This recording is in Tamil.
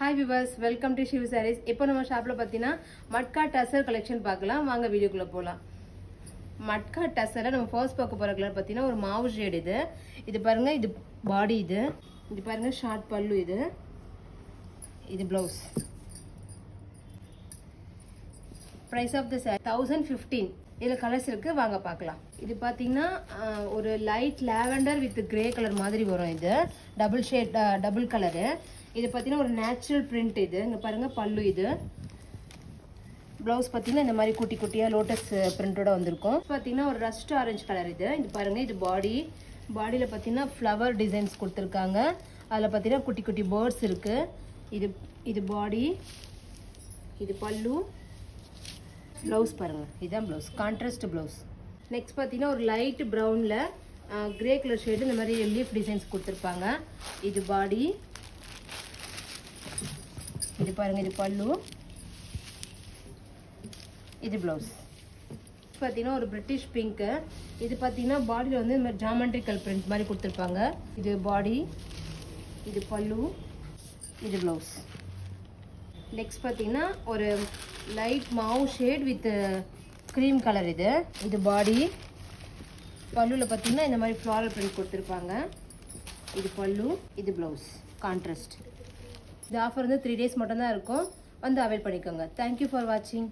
Hi viewers, welcome to Shiv Sarees. இப்போ நம்ம ஷாப்பில் பார்த்தீங்கன்னா மட்கா டசர் கலெக்ஷன் பார்க்கலாம். வாங்க வீடியோக்குள்ளே போகலாம். மட்கா டசரில் நம்ம ஃபர்ஸ்ட் பார்க்க போகிற கலர் பார்த்தீங்கன்னா ஒரு மாவு ஷேட். இது பாருங்கள், இது பாடி, இது பாருங்கள் ஷார்ட் பல்லு, இது blouse. Price of the sari 1015. இதில் கலர்ஸ் இருக்குது, வாங்க பார்க்கலாம். இது பார்த்தீங்கன்னா ஒரு light lavender with grey colour மாதிரி வரும். இது டபுள் ஷேட், டபுள் கலரு. இது பார்த்தீங்கன்னா ஒரு நேச்சுரல் பிரிண்ட். இது இங்கே பாருங்கள் பல்லு. இது ப்ளவுஸ் பார்த்தீங்கன்னா இந்த மாதிரி குட்டி குட்டியாக லோட்டஸ் பிரிண்டோட வந்திருக்கும். பார்த்தீங்கன்னா ஒரு ரஸ்ட் ஆரஞ்சு கலர். இது பாருங்கள், இது பாடியில் பார்த்தீங்கன்னா ஃப்ளவர் டிசைன்ஸ் கொடுத்துருக்காங்க. அதில் பார்த்தீங்கன்னா குட்டி குட்டி பேர்ட்ஸ் இருக்குது. இது பாடி, இது பல்லு. ப்ளவுஸ் பாருங்கள், இதுதான் ப்ளவுஸ், கான்ட்ராஸ்ட் ப்ளவுஸ். நெக்ஸ்ட் பார்த்தீங்கன்னா ஒரு லைட் ப்ரௌனில் கிரே கலர் ஷேடு இந்த மாதிரி லீஃப் டிசைன்ஸ் கொடுத்துருப்பாங்க. இது பாடி, இது பாருங்கள், இது பல்லு, இது ப்ளவுஸ். பார்த்தீங்கன்னா ஒரு பிரிட்டிஷ் பிங்க்கு. இது பார்த்தீங்கன்னா பாடியில் வந்து இந்த மாதிரி ஜாமெண்ட்ரிக்கல் பிரிண்ட் மாதிரி கொடுத்துருப்பாங்க. இது பாடி, இது பல்லு, இது ப்ளவுஸ். நெக்ஸ்ட் பார்த்தீங்கன்னா ஒரு லைட் மாவு ஷேட் வித் க்ரீம் கலர். இது பாடி. பல்லுவில் பார்த்தீங்கன்னா இந்த மாதிரி ஃப்ளாரல் பிரிண்ட் கொடுத்துருப்பாங்க. இது பல்லு, இது ப்ளவுஸ், கான்ட்ராஸ்ட். இந்த ஆஃபர் வந்து 3 days மட்டும்தான் இருக்கும். வந்து அவைல் பண்ணிக்கோங்க. தேங்க்யூ ஃபார் வாட்சிங்.